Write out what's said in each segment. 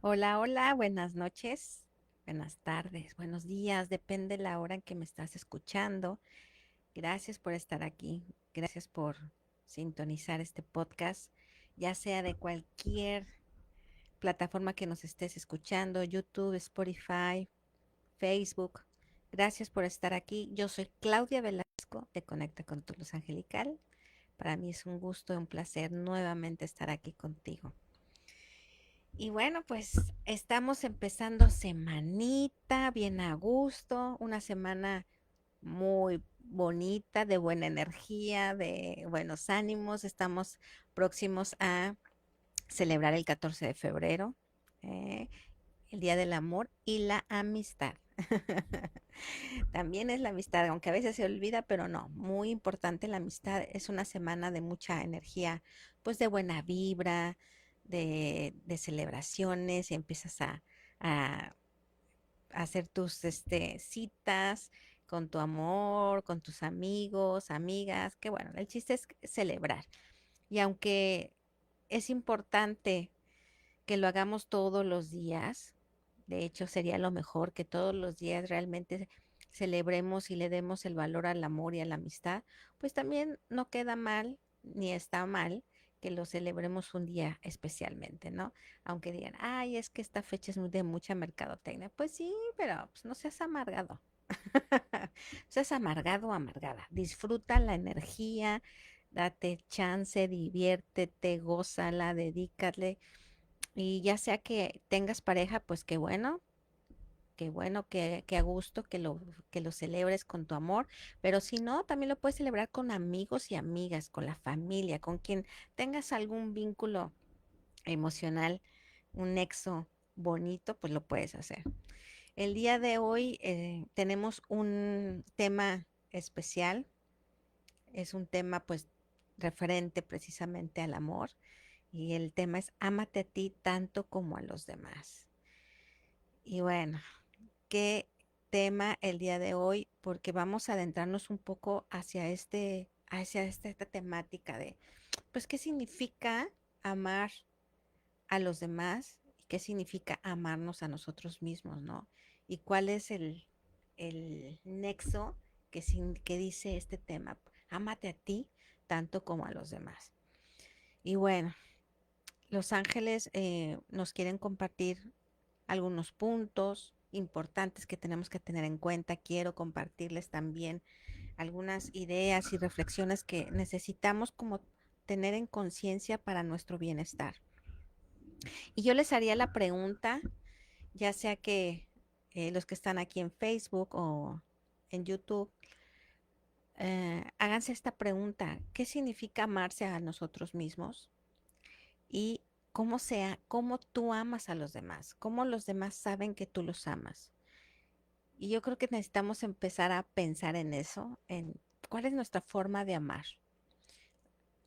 Hola, hola, buenas noches, buenas tardes, buenos días, depende la hora en que me estás escuchando. Gracias por estar aquí, gracias por sintonizar este podcast, ya sea de cualquier plataforma que nos estés escuchando, YouTube, Spotify, Facebook. Gracias por estar aquí. Yo soy Claudia Velasco de Conecta con tu Luz Angelical. Para mí es un gusto y un placer nuevamente estar aquí contigo. Y bueno, pues estamos empezando semanita, bien a gusto, una semana muy bonita, de buena energía, de buenos ánimos. Estamos próximos a celebrar el 14 de febrero, eh, el Día del Amor y la Amistad. También es la amistad, aunque a veces se olvida, pero no, muy importante la amistad. Es una semana de mucha energía, pues de buena vibra, de celebraciones, y empiezas a hacer tus citas con tu amor, con tus amigos, amigas, que bueno, el chiste es celebrar. Y aunque es importante que lo hagamos todos los días. De hecho, sería lo mejor que todos los días realmente celebremos y le demos el valor al amor y a la amistad. Pues también no queda mal ni está mal que lo celebremos un día especialmente, ¿no? Aunque digan, ay, es que esta fecha es de mucha mercadotecnia. Pues sí, pero pues, no seas amargado. Seas amargado o amargada. Disfruta la energía, date chance, diviértete, gózala, dedícale y ya sea que tengas pareja, pues qué bueno, que a gusto, que lo celebres con tu amor, pero si no, también lo puedes celebrar con amigos y amigas, con la familia, con quien tengas algún vínculo emocional, un nexo bonito, pues lo puedes hacer. El día de hoy tenemos un tema especial, es un tema pues referente precisamente al amor y el tema es ámate a ti tanto como a los demás. Y bueno, qué tema el día de hoy, porque vamos a adentrarnos un poco esta temática de, pues, ¿qué significa amar a los demás? ¿Y qué significa amarnos a nosotros mismos, no? ¿Y cuál es el nexo que dice este tema? Ámate a ti tanto como a los demás. Y bueno, los ángeles nos quieren compartir algunos puntos importantes que tenemos que tener en cuenta. Quiero compartirles también algunas ideas y reflexiones que necesitamos como tener en conciencia para nuestro bienestar. Y yo les haría la pregunta, ya sea que los que están aquí en Facebook o en YouTube, háganse esta pregunta, ¿qué significa amarse a nosotros mismos? Y cómo tú amas a los demás, cómo los demás saben que tú los amas. Y yo creo que necesitamos empezar a pensar en eso, en cuál es nuestra forma de amar,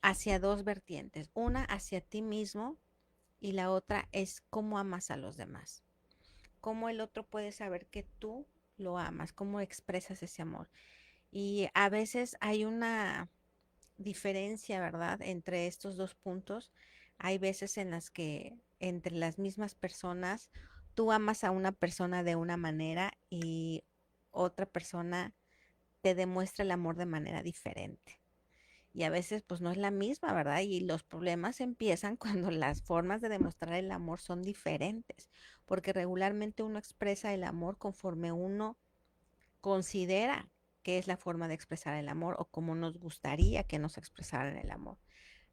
hacia dos vertientes. Una hacia ti mismo y la otra es cómo amas a los demás. Cómo el otro puede saber que tú lo amas, cómo expresas ese amor. Y a veces hay una diferencia, ¿verdad?, entre estos dos puntos. Hay veces en las que entre las mismas personas tú amas a una persona de una manera y otra persona te demuestra el amor de manera diferente. Y a veces pues no es la misma, ¿verdad? Y los problemas empiezan cuando las formas de demostrar el amor son diferentes, porque regularmente uno expresa el amor conforme uno considera que es la forma de expresar el amor o como nos gustaría que nos expresaran el amor.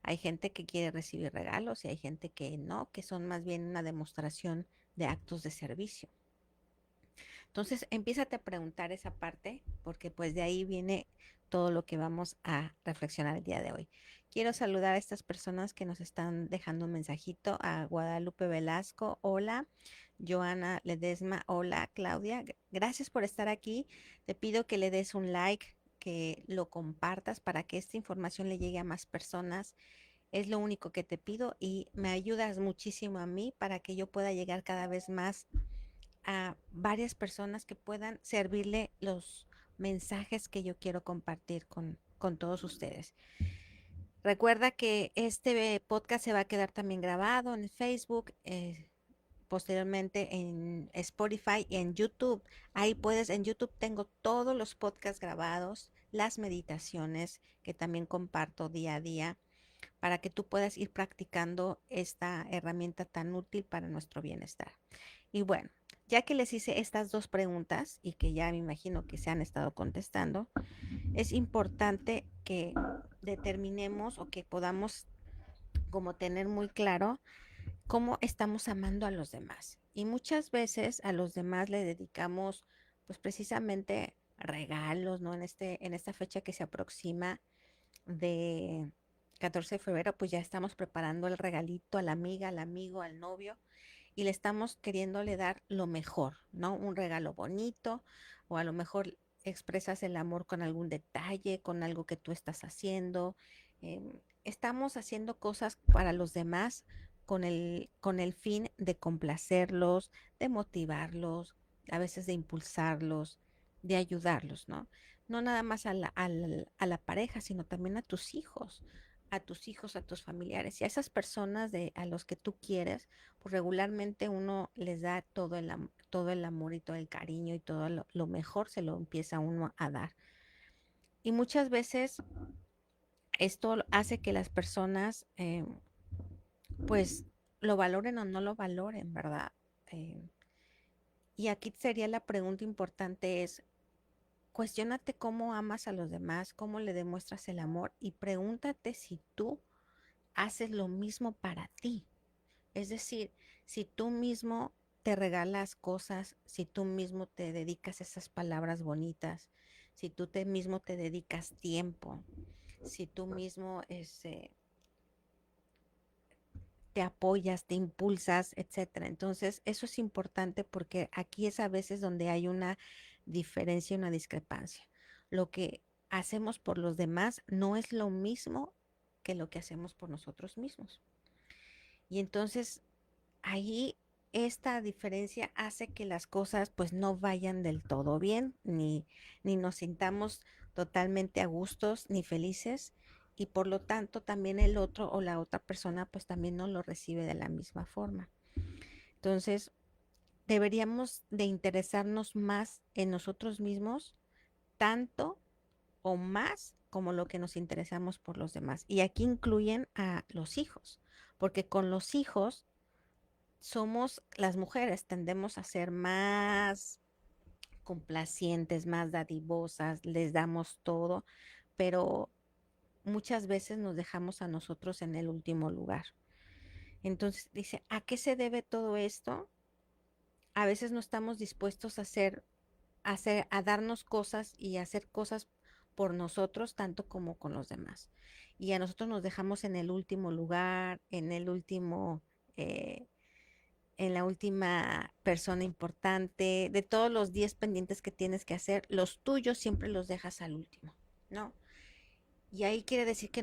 Hay gente que quiere recibir regalos y hay gente que no, que son más bien una demostración de actos de servicio. Entonces, empiézate a preguntar esa parte, porque pues de ahí viene todo lo que vamos a reflexionar el día de hoy. Quiero saludar a estas personas que nos están dejando un mensajito, a Guadalupe Velasco, hola, Joana Ledesma, hola, Claudia, gracias por estar aquí. Te pido que le des un like, que lo compartas para que esta información le llegue a más personas. Es lo único que te pido y me ayudas muchísimo a mí para que yo pueda llegar cada vez más a varias personas que puedan servirle los mensajes que yo quiero compartir con todos ustedes. Recuerda que este podcast se va a quedar también grabado en Facebook. posteriormente en Spotify y en YouTube. Ahí puedes, en YouTube tengo todos los podcasts grabados, las meditaciones que también comparto día a día para que tú puedas ir practicando esta herramienta tan útil para nuestro bienestar. Y bueno, ya que les hice estas dos preguntas y que ya me imagino que se han estado contestando, es importante que determinemos o que podamos como tener muy claro cómo estamos amando a los demás. Y muchas veces a los demás le dedicamos pues precisamente regalos, ¿no? En esta fecha que se aproxima de 14 de febrero, pues ya estamos preparando el regalito a la amiga, al amigo, al novio y le estamos queriéndole dar lo mejor, ¿no? Un regalo bonito o a lo mejor expresas el amor con algún detalle, con algo que tú estás haciendo. Estamos haciendo cosas para los demás con el fin de complacerlos, de motivarlos, a veces de impulsarlos, de ayudarlos, ¿no? No nada más a la pareja, sino también a tus hijos, a tus hijos, a tus familiares y a esas personas a los que tú quieres, pues regularmente uno les da todo el amor y todo el cariño y todo lo mejor se lo empieza uno a dar. Y muchas veces esto hace que las personas pues lo valoren o no lo valoren, ¿verdad? Eh, y aquí sería la pregunta importante es, cuestiónate cómo amas a los demás, cómo le demuestras el amor y pregúntate si tú haces lo mismo para ti. Es decir, si tú mismo te regalas cosas, si tú mismo te dedicas esas palabras bonitas, si tú mismo te dedicas tiempo, si tú mismo te apoyas, te impulsas, etcétera. Entonces, eso es importante porque aquí es a veces donde hay una diferencia, una discrepancia. Lo que hacemos por los demás no es lo mismo que lo que hacemos por nosotros mismos. Y entonces ahí esta diferencia hace que las cosas pues no vayan del todo bien, ni nos sintamos totalmente a gustos ni felices y por lo tanto también el otro o la otra persona pues también no lo recibe de la misma forma. Entonces deberíamos de interesarnos más en nosotros mismos tanto o más como lo que nos interesamos por los demás. Y aquí incluyen a los hijos, porque con los hijos somos las mujeres, tendemos a ser más complacientes, más dadivosas, les damos todo, pero muchas veces nos dejamos a nosotros en el último lugar. Entonces dice, ¿a qué se debe todo esto? A veces no estamos dispuestos a darnos cosas y a hacer cosas por nosotros, tanto como con los demás. Y a nosotros nos dejamos en el último lugar, eh, en la última persona importante, de todos los 10 pendientes que tienes que hacer, los tuyos siempre los dejas al último, ¿no? Y ahí quiere decir que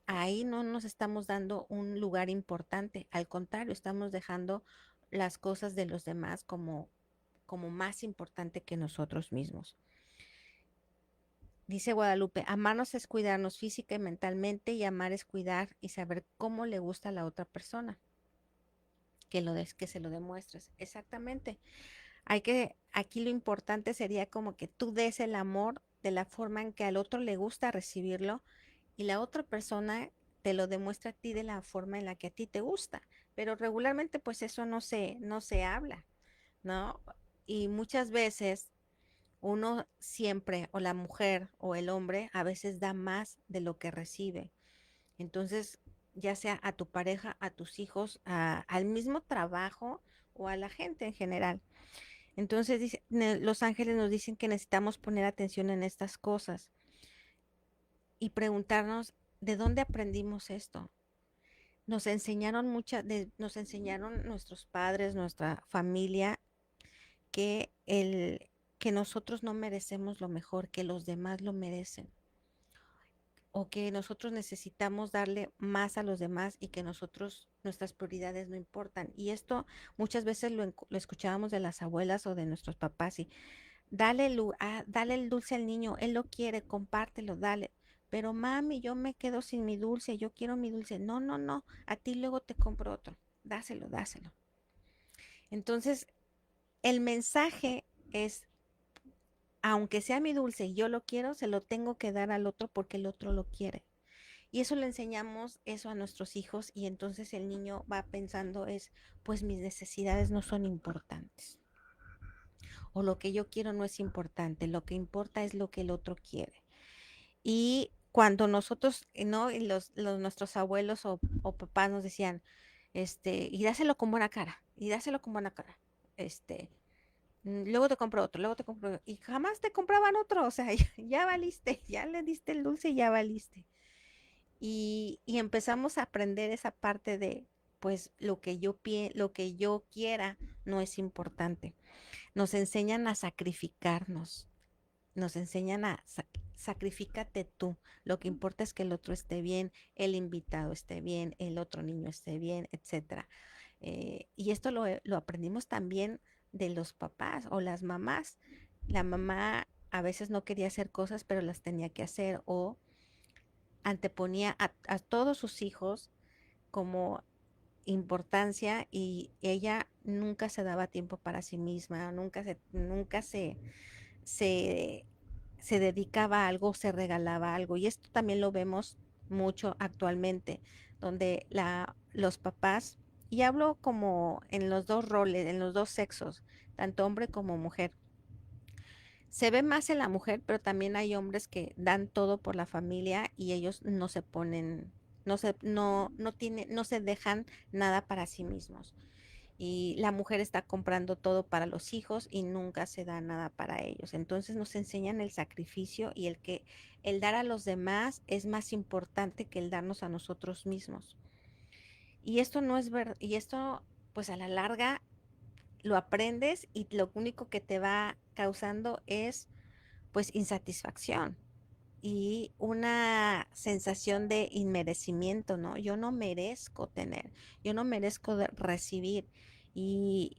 ahí no nos estamos dando un lugar importante, al contrario, estamos dejando las cosas de los demás como más importante que nosotros mismos. Dice Guadalupe, amarnos es cuidarnos física y mentalmente y amar es cuidar y saber cómo le gusta a la otra persona, que se lo demuestres. Exactamente. Aquí lo importante sería como que tú des el amor de la forma en que al otro le gusta recibirlo y la otra persona te lo demuestra a ti de la forma en la que a ti te gusta. Pero regularmente pues eso no se habla, ¿no? Y muchas veces uno siempre, o la mujer o el hombre, a veces da más de lo que recibe. Entonces, ya sea a tu pareja, a tus hijos, al mismo trabajo o a la gente en general. Entonces, los ángeles nos dicen que necesitamos poner atención en estas cosas y preguntarnos de dónde aprendimos esto. Nos enseñaron nuestros padres, nuestra familia, que que nosotros no merecemos lo mejor, que los demás lo merecen, o que nosotros necesitamos darle más a los demás y que nuestras prioridades no importan. Y esto muchas veces lo escuchábamos de las abuelas o de nuestros papás y dale el dulce al niño, él lo quiere, compártelo, dale. Pero mami, yo me quedo sin mi dulce, yo quiero mi dulce. No, no, no, a ti luego te compro otro. Dáselo, dáselo. Entonces, el mensaje es, aunque sea mi dulce y yo lo quiero, se lo tengo que dar al otro porque el otro lo quiere. Y eso le enseñamos eso a nuestros hijos y entonces el niño va pensando es, pues mis necesidades no son importantes o lo que yo quiero no es importante, lo que importa es lo que el otro quiere. Y cuando nosotros, ¿no? Y nuestros abuelos o papás nos decían, y dáselo con buena cara, y dáselo con buena cara, este, luego te compro otro, luego te compro otro, y jamás te compraban otro, o sea, ya valiste, ya le diste el dulce y ya valiste. Y empezamos a aprender esa parte de, pues, lo que yo quiera no es importante. Nos enseñan a sacrificarnos, nos enseñan a sacrifícate tú. Lo que importa es que el otro esté bien, el invitado esté bien, el otro niño esté bien, etcétera. Y esto lo aprendimos también de los papás o las mamás. La mamá a veces no quería hacer cosas, pero las tenía que hacer o anteponía a todos sus hijos como importancia y ella nunca se daba tiempo para sí misma, se, se dedicaba a algo, se regalaba algo. Y esto también lo vemos mucho actualmente, donde los papás, y hablo como en los dos roles, en los dos sexos, tanto hombre como mujer, se ve más en la mujer, pero también hay hombres que dan todo por la familia y ellos no se ponen, no se dejan nada para sí mismos. Y la mujer está comprando todo para los hijos y nunca se da nada para ellos. Entonces nos enseñan el sacrificio y el dar a los demás es más importante que el darnos a nosotros mismos. Y esto no es verdad, y esto pues a la larga lo aprendes y lo único que te va causando es pues insatisfacción y una sensación de inmerecimiento, ¿no? Yo no merezco tener, yo no merezco recibir y,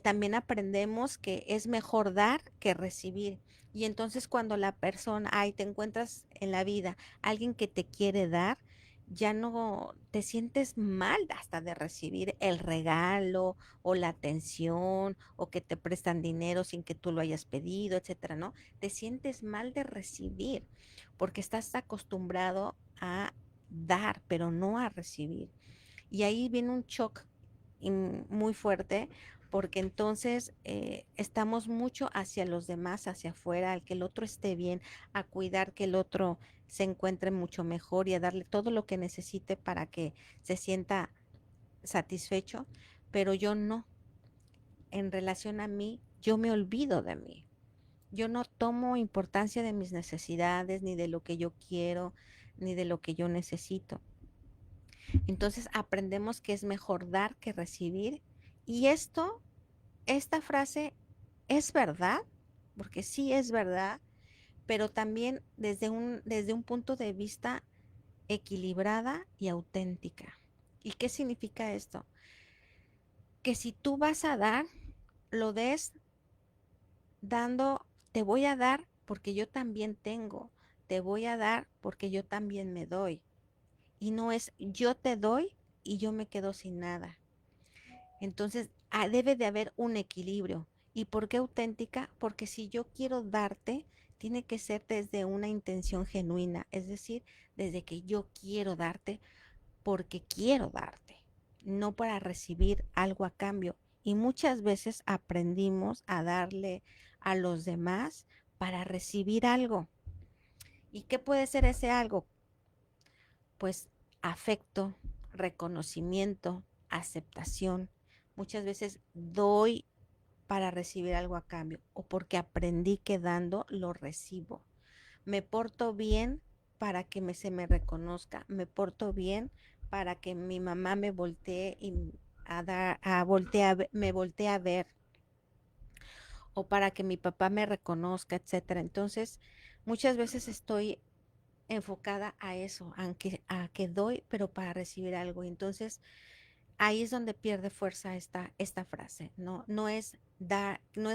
también aprendemos que es mejor dar que recibir. Y entonces cuando la persona, ay, te encuentras en la vida, alguien que te quiere dar, ya no te sientes mal hasta de recibir el regalo o la atención o que te prestan dinero sin que tú lo hayas pedido, etcétera, ¿no? Te sientes mal de recibir porque estás acostumbrado a dar, pero no a recibir. Y ahí viene un shock muy fuerte porque entonces estamos mucho hacia los demás, hacia afuera, al que el otro esté bien, a cuidar que el otro se encuentre mucho mejor y a darle todo lo que necesite para que se sienta satisfecho, pero yo no. En relación a mí, yo me olvido de mí. Yo no tomo importancia de mis necesidades, ni de lo que yo quiero, ni de lo que yo necesito. Entonces aprendemos que es mejor dar que recibir. Y esta frase es verdad, porque sí es verdad, pero también desde un punto de vista equilibrada y auténtica. ¿Y qué significa esto? Que si tú vas a dar, lo des dando, te voy a dar porque yo también tengo, te voy a dar porque yo también me doy. Y no es yo te doy y yo me quedo sin nada. Entonces, debe de haber un equilibrio. ¿Y por qué auténtica? Porque si yo quiero darte, tiene que ser desde una intención genuina, es decir, desde que yo quiero darte porque quiero darte, no para recibir algo a cambio. Y muchas veces aprendimos a darle a los demás para recibir algo. ¿Y qué puede ser ese algo? Pues afecto, reconocimiento, aceptación. Muchas veces doy para recibir algo a cambio o porque aprendí que dando lo recibo. Me porto bien para que se me reconozca, me porto bien para que mi mamá me voltee y me voltee a ver o para que mi papá me reconozca, etcétera. Entonces, muchas veces estoy enfocada a eso, a que doy, pero para recibir algo. Entonces, ahí es donde pierde fuerza esta frase. No, no es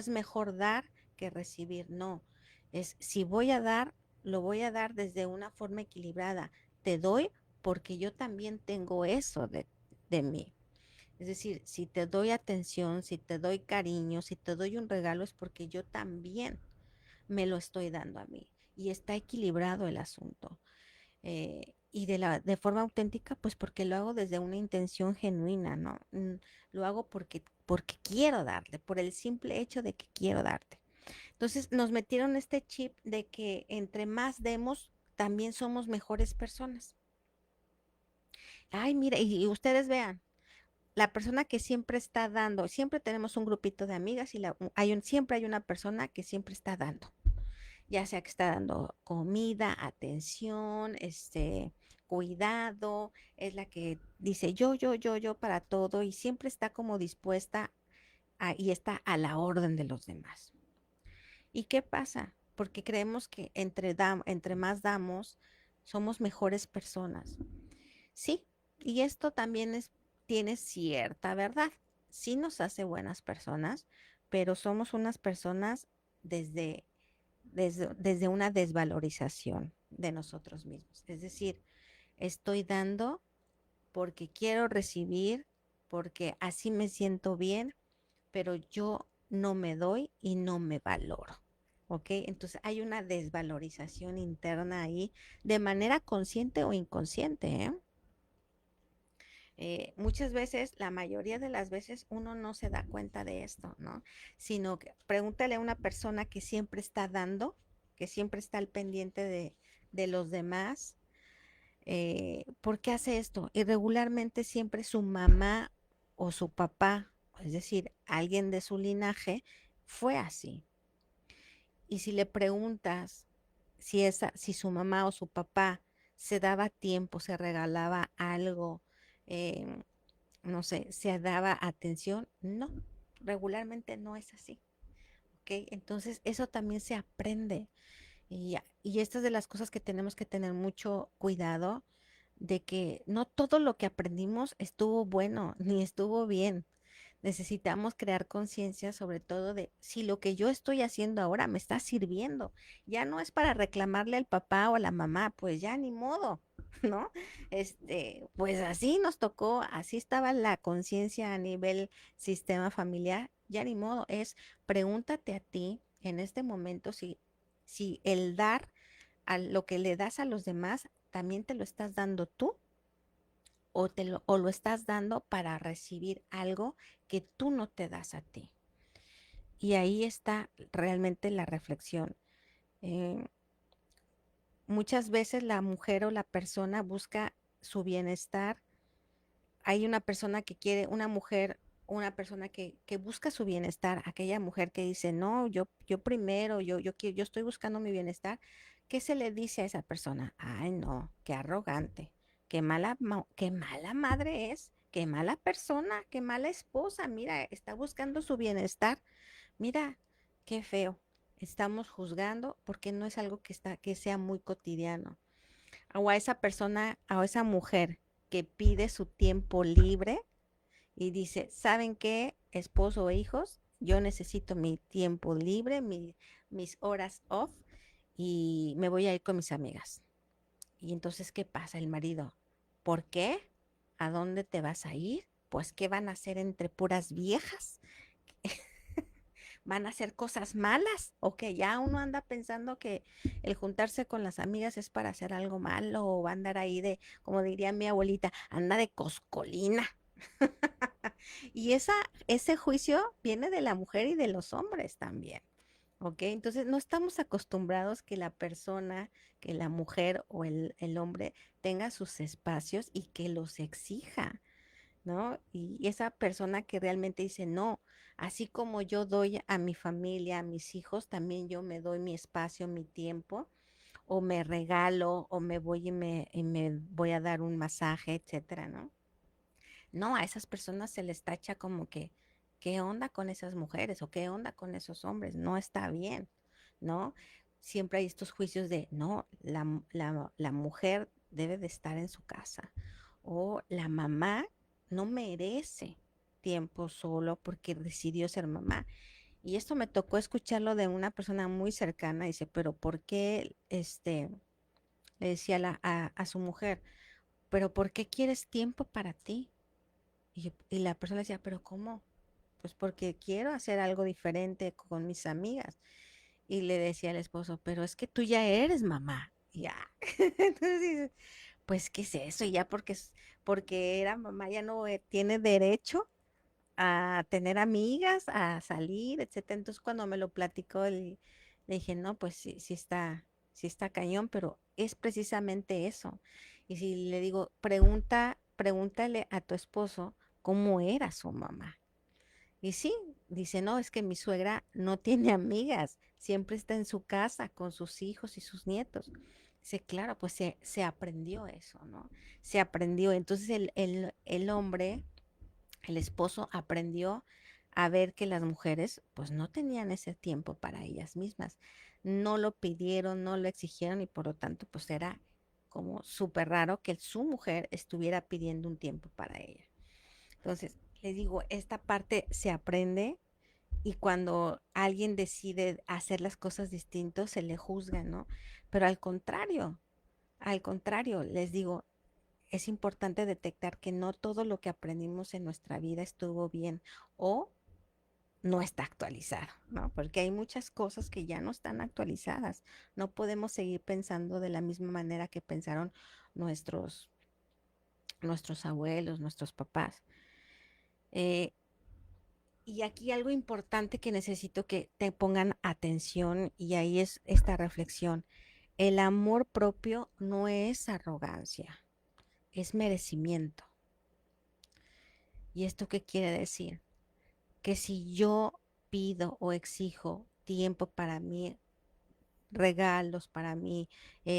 mejor dar que recibir, no. Es si voy a dar, lo voy a dar desde una forma equilibrada. Te doy porque yo también tengo eso de mí. Es decir, si te doy atención, si te doy cariño, si te doy un regalo, es porque yo también me lo estoy dando a mí. Y está equilibrado el asunto. Y de forma auténtica, pues porque lo hago desde una intención genuina, ¿no? Lo hago porque quiero darte, por el simple hecho de que quiero darte. Entonces nos metieron este chip de que entre más demos, también somos mejores personas. Ay, mira, y ustedes vean, la persona que siempre está dando, siempre tenemos un grupito de amigas y siempre hay una persona que siempre está dando, ya sea que está dando comida, atención, cuidado, es la que dice yo para todo y siempre está como dispuesta y está a la orden de los demás. ¿Y qué pasa? Porque creemos que entre más damos, somos mejores personas. Sí, y esto también tiene cierta verdad. Sí nos hace buenas personas, pero somos unas personas desde, desde una desvalorización de nosotros mismos. Es decir, estoy dando porque quiero recibir, porque así me siento bien, pero yo no me doy y no me valoro. ¿Ok? Entonces hay una desvalorización interna ahí de manera consciente o inconsciente, ¿eh? Muchas veces, la mayoría de las veces, uno no se da cuenta de esto, ¿no? Sino que pregúntale a una persona que siempre está dando, que siempre está al pendiente de los demás, ¿por qué hace esto? Y regularmente siempre su mamá o su papá, es decir, alguien de su linaje, fue así. Y si le preguntas si su mamá o su papá se daba tiempo, se regalaba algo, eh, no sé, se daba atención, no, regularmente no es así. ¿Ok? Entonces eso también se aprende. Y esta es de las cosas que tenemos que tener mucho cuidado de que no todo lo que aprendimos estuvo bueno ni estuvo bien. Necesitamos crear conciencia sobre todo de si lo que yo estoy haciendo ahora me está sirviendo. Ya no es para reclamarle al papá o a la mamá, pues ya ni modo, ¿no? Pues así nos tocó, así estaba la conciencia a nivel sistema familiar, ya ni modo, es pregúntate a ti en este momento si el dar a lo que le das a los demás, también te lo estás dando tú o lo estás dando para recibir algo que tú no te das a ti. Y ahí está realmente la reflexión. Eh, Muchas veces la mujer o la persona busca su bienestar. Hay una persona que quiere, una mujer, una persona que busca su bienestar, aquella mujer que dice, no, yo primero, yo estoy buscando mi bienestar. ¿Qué se le dice a esa persona? Ay, no, qué arrogante, qué mala madre es, qué mala persona, qué mala esposa, mira, está buscando su bienestar. Mira, qué feo. Estamos juzgando porque no es algo que sea muy cotidiano. O a esa persona, a esa mujer que pide su tiempo libre y dice, ¿saben qué, esposo o hijos? Yo necesito mi tiempo libre, mis horas off y me voy a ir con mis amigas. Y entonces, ¿qué pasa? El marido, ¿por qué? ¿A dónde te vas a ir? Pues, ¿qué van a hacer entre puras viejas? ¿Van a hacer cosas malas? O que ya uno anda pensando que el juntarse con las amigas es para hacer algo malo o va a andar ahí como diría mi abuelita, anda de coscolina. Y ese juicio viene de la mujer y de los hombres también. ¿Ok? Entonces no estamos acostumbrados que la persona, que la mujer o el hombre tenga sus espacios y que los exija. ¿No? Y esa persona que realmente dice, no, así como yo doy a mi familia, a mis hijos, también yo me doy mi espacio, mi tiempo, o me regalo, o me voy y me voy a dar un masaje, etcétera, ¿no? No, a esas personas se les tacha como que, ¿qué onda con esas mujeres o qué onda con esos hombres? No está bien, ¿no? Siempre hay estos juicios de, no, la mujer debe de estar en su casa o la mamá no merece tiempo solo porque decidió ser mamá. Y esto me tocó escucharlo de una persona muy cercana, dice, pero ¿por qué le decía a su mujer, pero ¿por qué quieres tiempo para ti? Y la persona decía, pero ¿cómo? Pues porque quiero hacer algo diferente con mis amigas. Y le decía al esposo, pero es que tú ya eres mamá. Y ya. Entonces dices, pues, ¿qué es eso? Y ya porque era mamá, ya no tiene derecho a tener amigas, a salir, etcétera. Entonces, cuando me lo platicó, le dije, no, pues sí está cañón, pero es precisamente eso. Y si le digo, pregúntale a tu esposo cómo era su mamá. Y sí, dice, no, es que mi suegra no tiene amigas, siempre está en su casa con sus hijos y sus nietos. Dice, claro, pues se aprendió eso, ¿no? Se aprendió. Entonces el hombre, el esposo, aprendió a ver que las mujeres pues no tenían ese tiempo para ellas mismas. No lo pidieron, no lo exigieron y por lo tanto pues era como súper raro que su mujer estuviera pidiendo un tiempo para ella. Entonces, les digo, esta parte se aprende y cuando alguien decide hacer las cosas distintos se le juzga, ¿no? Pero al contrario, les digo, es importante detectar que no todo lo que aprendimos en nuestra vida estuvo bien o no está actualizado, ¿no? Porque hay muchas cosas que ya no están actualizadas. No podemos seguir pensando de la misma manera que pensaron nuestros, nuestros abuelos, nuestros papás. Eh, y aquí algo importante que necesito que te pongan atención y ahí es esta reflexión. El amor propio no es arrogancia, es merecimiento. ¿Y esto qué quiere decir? Que si yo pido o exijo tiempo para mí, regalos para mí,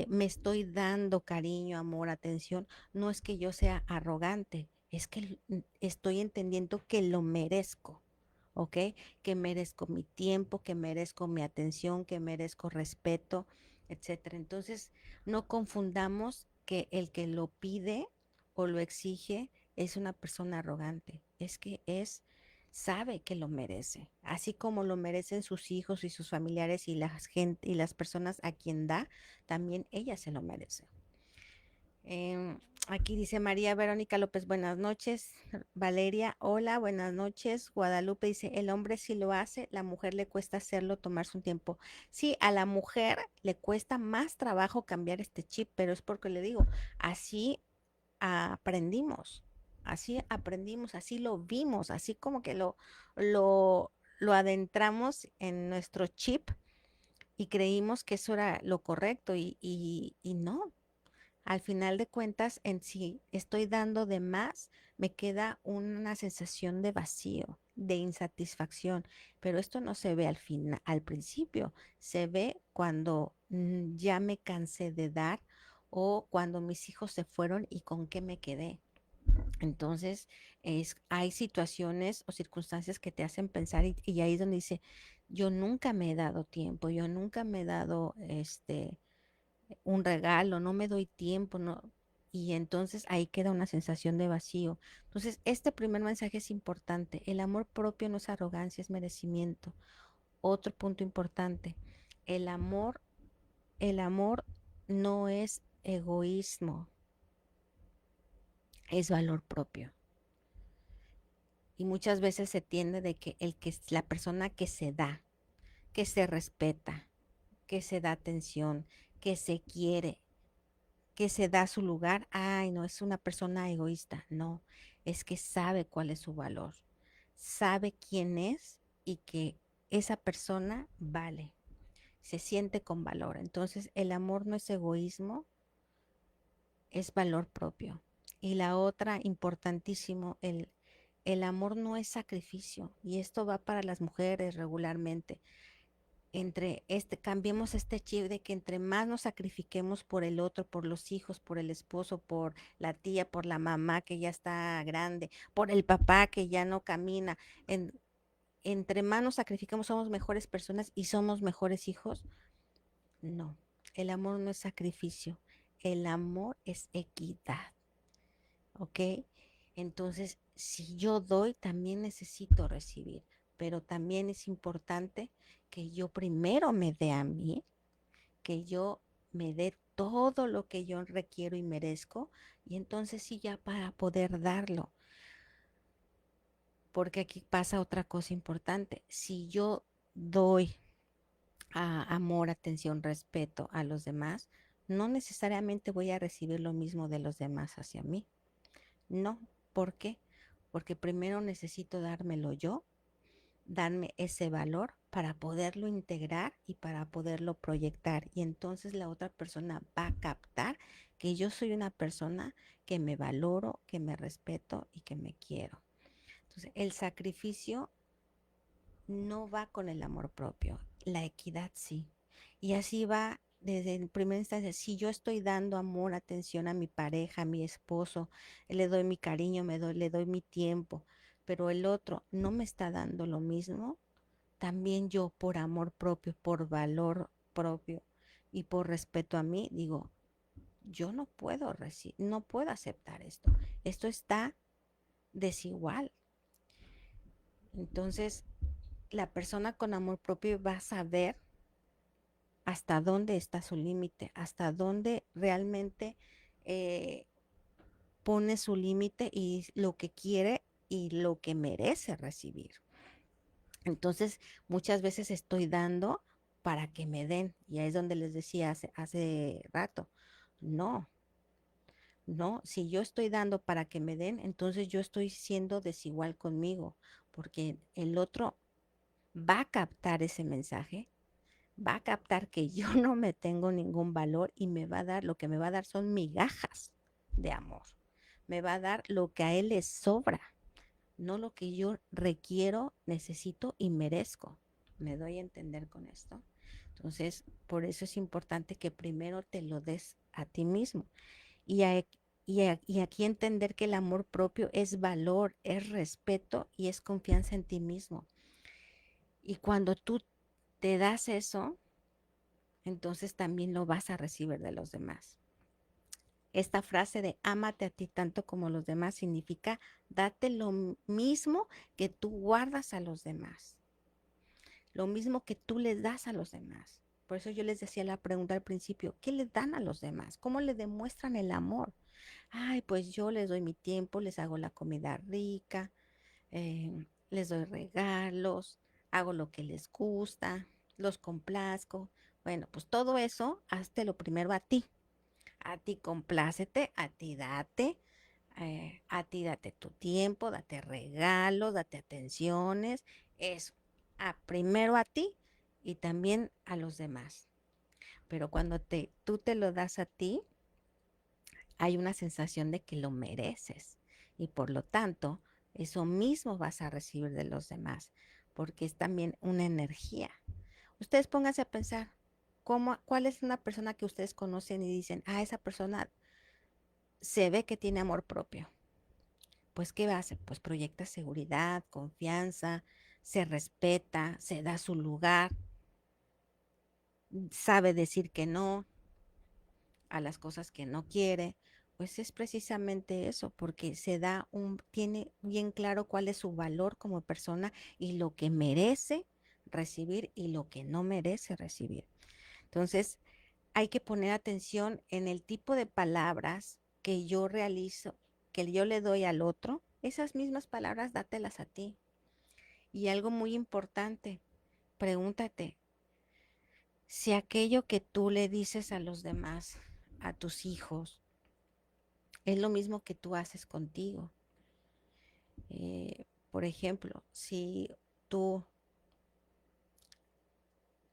me estoy dando cariño, amor, atención, no es que yo sea arrogante, es que estoy entendiendo que lo merezco. ¿Ok? Que merezco mi tiempo, que merezco mi atención, que merezco respeto, etcétera. Entonces, no confundamos que el que lo pide o lo exige es una persona arrogante, es que sabe que lo merece, así como lo merecen sus hijos y sus familiares y las gente y las personas a quien da, también ella se lo merece. Em, Aquí dice María Verónica López, buenas noches. Valeria, hola, buenas noches. Guadalupe dice, el hombre sí lo hace, la mujer le cuesta hacerlo, tomarse un tiempo. Sí, a la mujer le cuesta más trabajo cambiar este chip, pero es porque le digo, así aprendimos, así lo vimos, así como que lo adentramos en nuestro chip y creímos que eso era lo correcto y no, al final de cuentas, en sí estoy dando de más, me queda una sensación de vacío, de insatisfacción, pero esto no se ve al principio, se ve cuando ya me cansé de dar o cuando mis hijos se fueron y con qué me quedé. Entonces, hay situaciones o circunstancias que te hacen pensar y ahí es donde dice, yo nunca me he dado tiempo, yo nunca me he dado un regalo, no me doy tiempo, no. Y entonces ahí queda una sensación de vacío. Entonces, este primer mensaje es importante. El amor propio no es arrogancia, es merecimiento. Otro punto importante, el amor, el amor no es egoísmo, es valor propio. Y muchas veces se tiende de que la persona que se da, que se respeta, que se da atención, que se quiere, que se da su lugar, ay, no, es una persona egoísta. No, es que sabe cuál es su valor, sabe quién es y que esa persona vale, se siente con valor. Entonces, el amor no es egoísmo, es valor propio. Y la otra, importantísimo, el amor no es sacrificio. Y esto va para las mujeres regularmente cambiemos este chip de que entre más nos sacrifiquemos por el otro, por los hijos, por el esposo, por la tía, por la mamá que ya está grande, por el papá que ya no camina, en- entre más nos sacrificamos somos mejores personas y somos mejores hijos. No, el amor no es sacrificio, el amor es equidad, ¿ok? Entonces, si yo doy, también necesito recibir, pero también es importante que yo primero me dé a mí, que yo me dé todo lo que yo requiero y merezco, y entonces sí ya para poder darlo. porque aquí pasa otra cosa importante. Si yo doy amor, atención, respeto a los demás, no necesariamente voy a recibir lo mismo de los demás hacia mí. No, ¿por qué? Porque primero necesito dármelo yo, darme ese valor para poderlo integrar y para poderlo proyectar. Y entonces la otra persona va a captar que yo soy una persona que me valoro, que me respeto y que me quiero. Entonces, el sacrificio no va con el amor propio, la equidad sí. Y así va desde en primera instancia, si yo estoy dando amor, atención a mi pareja, a mi esposo, le doy mi cariño, le doy mi tiempo, pero el otro no me está dando lo mismo, también yo por amor propio, por valor propio y por respeto a mí, digo, yo no puedo no puedo aceptar esto. Esto está desigual. Entonces, la persona con amor propio va a saber hasta dónde está su límite, hasta dónde realmente eh, pone su límite y lo que quiere y lo que merece recibir. Entonces, muchas veces estoy dando para que me den, y ahí es donde les decía hace rato, no, no, si yo estoy dando para que me den, entonces yo estoy siendo desigual conmigo, porque el otro va a captar ese mensaje, va a captar que yo no me tengo ningún valor y me va a dar, lo que me va a dar son migajas de amor. Me va a dar lo que a él le sobra, no lo que yo requiero, necesito y merezco. ¿Me doy a entender con esto? Entonces, por eso es importante que primero te lo des a ti mismo. Y, y aquí entender que el amor propio es valor, es respeto y es confianza en ti mismo. Y cuando tú te das eso, entonces también lo vas a recibir de los demás. Esta frase de ámate a ti tanto como los demás significa date lo mismo que tú guardas a los demás, lo mismo que tú les das a los demás. Por eso yo les decía la pregunta al principio, ¿qué les dan a los demás? ¿Cómo le demuestran el amor? Ay, pues yo les doy mi tiempo, les hago la comida rica, les doy regalos, hago lo que les gusta, los complazco. Bueno, pues todo eso, hazte lo primero a ti complácete, a ti date tu tiempo, date regalos, date atenciones, eso, primero a ti y también a los demás. Pero cuando tú te lo das a ti, hay una sensación de que lo mereces y por lo tanto, eso mismo vas a recibir de los demás, porque es también una energía. Ustedes pónganse a pensar, ¿cuál es una persona que ustedes conocen y dicen, esa persona se ve que tiene amor propio? Pues, ¿qué hace? Pues proyecta seguridad, confianza, se respeta, se da su lugar, sabe decir que no a las cosas que no quiere. Pues es precisamente eso, porque tiene bien claro cuál es su valor como persona y lo que merece recibir y lo que no merece recibir. Entonces, hay que poner atención en el tipo de palabras que yo realizo, que yo le doy al otro. Esas mismas palabras dátelas a ti. Y algo muy importante, pregúntate si aquello que tú le dices a los demás, a tus hijos, es lo mismo que tú haces contigo. Por ejemplo, si tú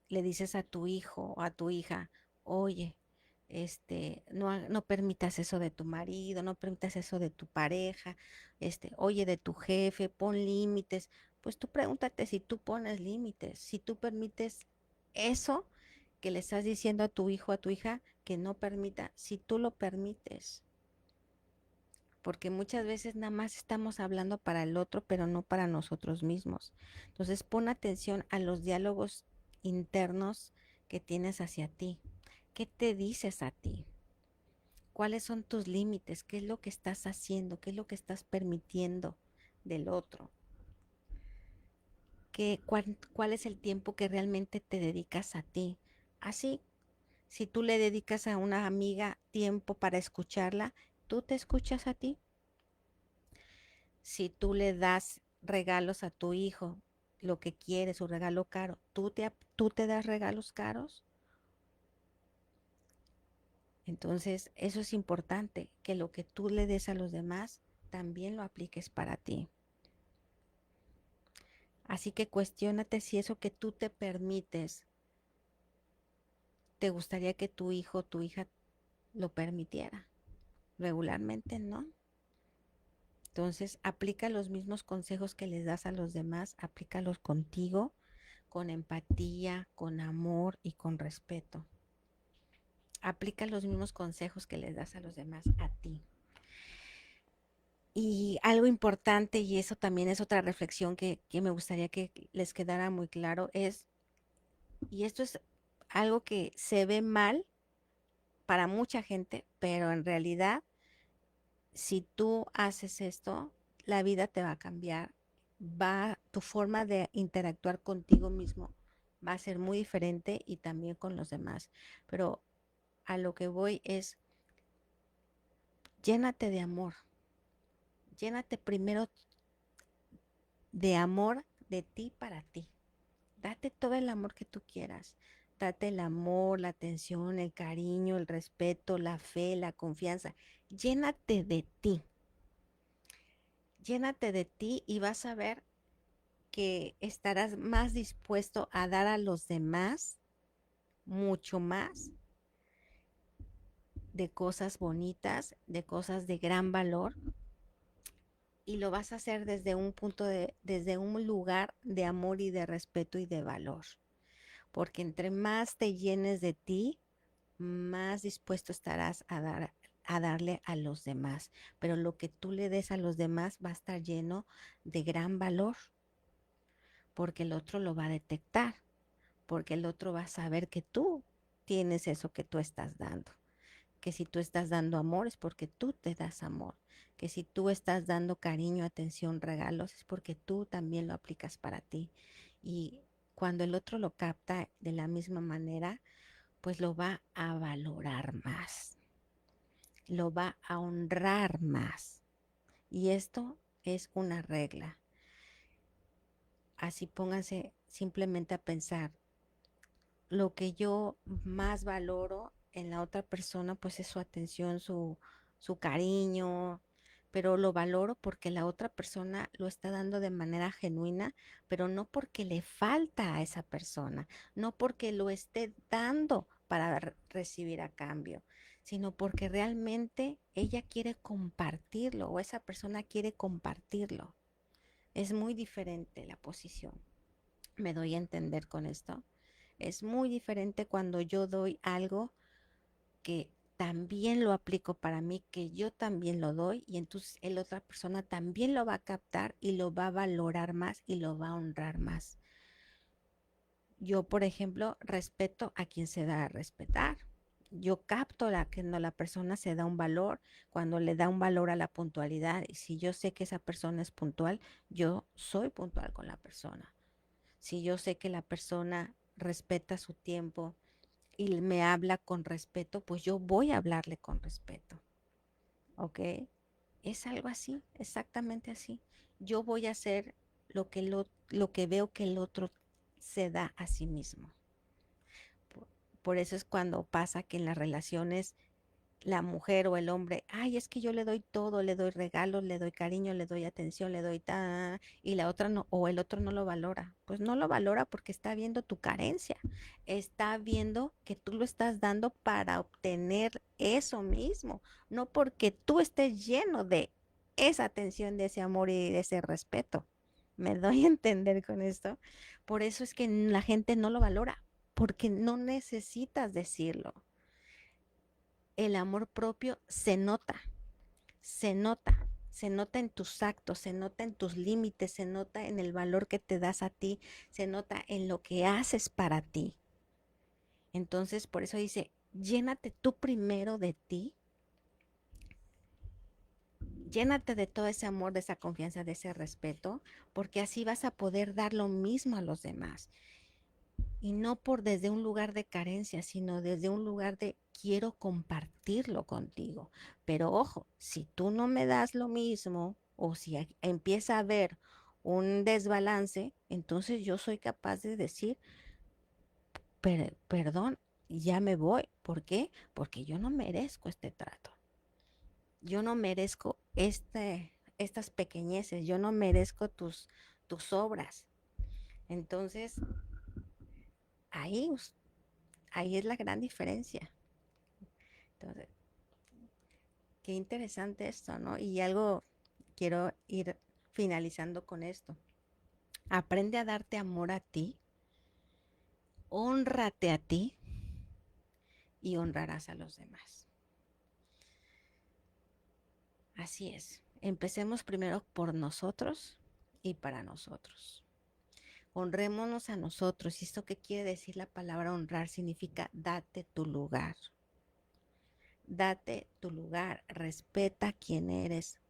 le dices a tu hijo o a tu hija, oye, no permitas eso de tu marido, no permitas eso de tu pareja, oye, de tu jefe, pon límites. Pues tú pregúntate si tú pones límites, si tú permites eso que le estás diciendo a tu hijo, a tu hija, que no permita, si tú lo permites. Porque muchas veces nada más estamos hablando para el otro, pero no para nosotros mismos. Entonces pon atención a los diálogos internos que tienes hacia ti. ¿Qué te dices a ti? ¿Cuáles son tus límites? ¿Qué es lo que estás haciendo? ¿Qué es lo que estás permitiendo del otro? ¿Cuál es el tiempo que realmente te dedicas a ti? Así, si tú le dedicas a una amiga tiempo para escucharla, ¿tú te escuchas a ti? Si tú le das regalos a tu hijo, lo que quiere, su regalo caro. ¿Tú te das regalos caros? Entonces, eso es importante, que lo que tú le des a los demás, también lo apliques para ti. Así que cuestiónate si eso que tú te permites, te gustaría que tu hijo o tu hija lo permitiera. Regularmente no. Entonces, aplica los mismos consejos que les das a los demás, aplícalos contigo, con empatía, con amor y con respeto. Aplica los mismos consejos que les das a los demás a ti. Y algo importante, y eso también es otra reflexión que me gustaría que les quedara muy claro, y esto es algo que se ve mal para mucha gente, pero en realidad, si tú haces esto, la vida te va a cambiar, tu forma de interactuar contigo mismo va a ser muy diferente y también con los demás. Pero a lo que voy es, llénate de amor, llénate primero de amor de ti para ti. Date todo el amor que tú quieras. Date el amor, la atención, el cariño, el respeto, la fe, la confianza. Llénate de ti. Llénate de ti y vas a ver que estarás más dispuesto a dar a los demás mucho más de cosas bonitas, de cosas de gran valor, y lo vas a hacer desde un lugar de amor y de respeto y de valor. Porque entre más te llenes de ti, más dispuesto estarás a darle a los demás. Pero lo que tú le des a los demás va a estar lleno de gran valor, porque el otro lo va a detectar, porque el otro va a saber que tú tienes eso que tú estás dando. Que si tú estás dando amor es porque tú te das amor. Que si tú estás dando cariño, atención, regalos, es porque tú también lo aplicas para ti. Y cuando el otro lo capta de la misma manera, pues lo va a valorar más, lo va a honrar más. Y esto es una regla. Así pónganse simplemente a pensar, lo que yo más valoro en la otra persona, pues es su atención, su cariño, pero lo valoro porque la otra persona lo está dando de manera genuina, pero no porque le falta a esa persona, no porque lo esté dando para recibir a cambio, sino porque realmente ella quiere compartirlo o esa persona quiere compartirlo. Es muy diferente la posición. ¿Me doy a entender con esto? Es muy diferente cuando yo doy algo que también lo aplico para mí, que yo también lo doy y entonces la otra persona también lo va a captar y lo va a valorar más y lo va a honrar más. Yo, por ejemplo, respeto a quien se da a respetar. Yo capto la persona se da un valor, cuando le da un valor a la puntualidad. Y si yo sé que esa persona es puntual, yo soy puntual con la persona. Si yo sé que la persona respeta su tiempo y me habla con respeto, pues yo voy a hablarle con respeto. ¿Ok? Es algo así, exactamente así. Yo voy a hacer lo que veo que el otro se da a sí mismo. Por, por eso es cuando pasa que en las relaciones la mujer o el hombre, ay, es que yo le doy todo, le doy regalos, le doy cariño, le doy atención, le doy y la otra no, o el otro no lo valora. Pues no lo valora porque está viendo tu carencia, está viendo que tú lo estás dando para obtener eso mismo, no porque tú estés lleno de esa atención, de ese amor y de ese respeto. ¿Me doy a entender con esto? Por eso es que la gente no lo valora, porque no necesitas decirlo. El amor propio se nota en tus actos, se nota en tus límites, se nota en el valor que te das a ti, se nota en lo que haces para ti. Entonces, por eso dice, llénate tú primero de ti, llénate de todo ese amor, de esa confianza, de ese respeto, porque así vas a poder dar lo mismo a los demás. Y no por desde un lugar de carencia, sino desde un lugar de quiero compartirlo contigo. Pero ojo, si tú no me das lo mismo o si empieza a haber un desbalance, entonces yo soy capaz de decir, perdón, ya me voy. ¿Por qué? Porque yo no merezco este trato. Yo no merezco estas pequeñeces, yo no merezco tus obras. Entonces, ahí, ahí es la gran diferencia. Entonces, qué interesante esto, ¿no? Y algo quiero ir finalizando con esto. Aprende a darte amor a ti, hónrate a ti y honrarás a los demás. Así es. Empecemos primero por nosotros y para nosotros. Honrémonos a nosotros. ¿Y esto qué quiere decir la palabra honrar? Significa date tu lugar. Date tu lugar. Respeta quién eres.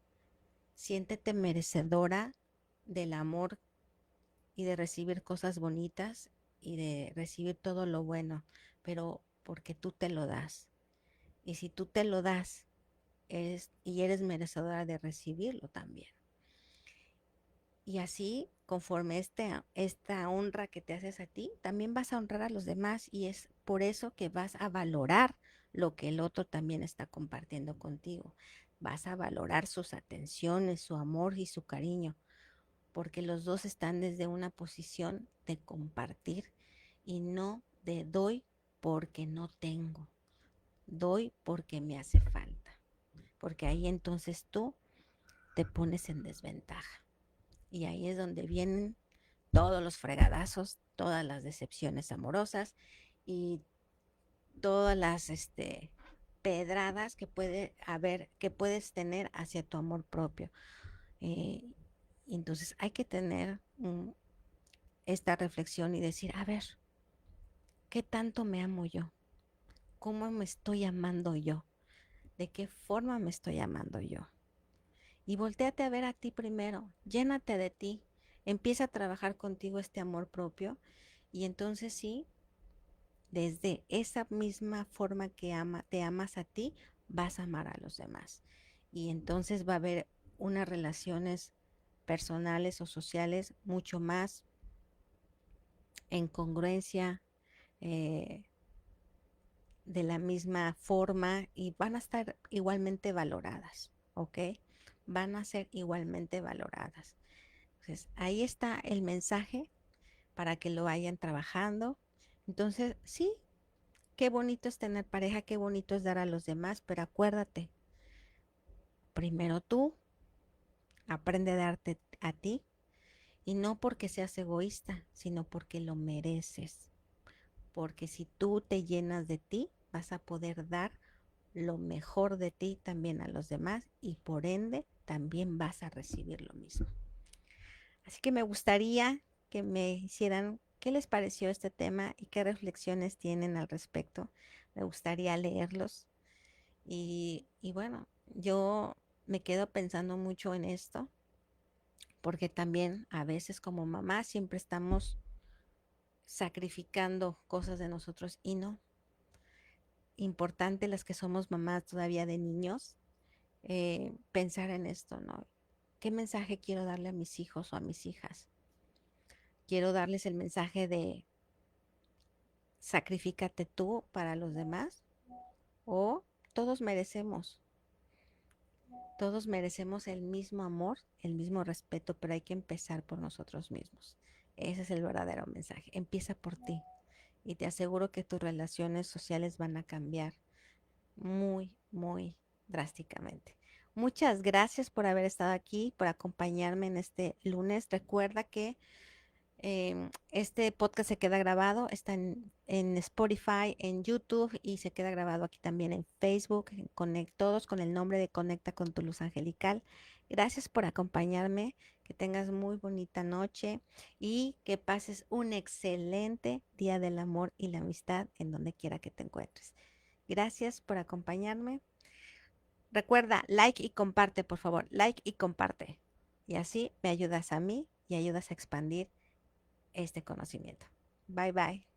Siéntete merecedora del amor y de recibir cosas bonitas y de recibir todo lo bueno, pero porque tú te lo das. Y si tú te lo das, eres merecedora de recibirlo también. Y así, conforme esta honra que te haces a ti, también vas a honrar a los demás y es por eso que vas a valorar lo que el otro también está compartiendo contigo. Vas a valorar sus atenciones, su amor y su cariño, porque los dos están desde una posición de compartir y no de doy porque no tengo, doy porque me hace falta, porque ahí entonces tú te pones en desventaja. Y ahí es donde vienen todos los fregadazos, todas las decepciones amorosas y todas las pedradas que puede haber, que puedes tener hacia tu amor propio. Eh, entonces hay que tener esta reflexión y decir, a ver, ¿qué tanto me amo yo? ¿Cómo me estoy amando yo? ¿De qué forma me estoy amando yo? Y volteate a ver a ti primero, llénate de ti, empieza a trabajar contigo este amor propio y entonces sí, desde esa misma forma que te amas a ti, vas a amar a los demás. Y entonces va a haber unas relaciones personales o sociales mucho más en congruencia, eh, de la misma forma y van a estar igualmente valoradas, ¿ok? Van a ser igualmente valoradas. Entonces, ahí está el mensaje para que lo vayan trabajando. Entonces, sí, qué bonito es tener pareja, qué bonito es dar a los demás, pero acuérdate, primero tú, aprende a darte a ti y no porque seas egoísta, sino porque lo mereces. Porque si tú te llenas de ti, vas a poder dar lo mejor de ti también a los demás y por ende también vas a recibir lo mismo. Así que me gustaría que me hicieran qué les pareció este tema y qué reflexiones tienen al respecto. Me gustaría leerlos y bueno, yo me quedo pensando mucho en esto porque también a veces como mamá siempre estamos sacrificando cosas de nosotros y no. Importante las que somos mamás todavía de niños, pensar en esto, ¿no? ¿Qué mensaje quiero darle a mis hijos o a mis hijas? Quiero darles el mensaje de sacrifícate tú para los demás o todos merecemos el mismo amor, el mismo respeto, pero hay que empezar por nosotros mismos. Ese es el verdadero mensaje. Empieza por ti y te aseguro que tus relaciones sociales van a cambiar muy, muy drásticamente. Muchas gracias por haber estado aquí, por acompañarme en este lunes. Recuerda que este podcast se queda grabado, está en Spotify, en YouTube y se queda grabado aquí también en Facebook, todos con el nombre de Conecta con tu Luz Angelical. Gracias por acompañarme, que tengas muy bonita noche y que pases un excelente día del amor y la amistad en donde quiera que te encuentres. Gracias por acompañarme. Recuerda, like y comparte, por favor, like y comparte. Y así me ayudas a mí y ayudas a expandir este conocimiento. Bye bye.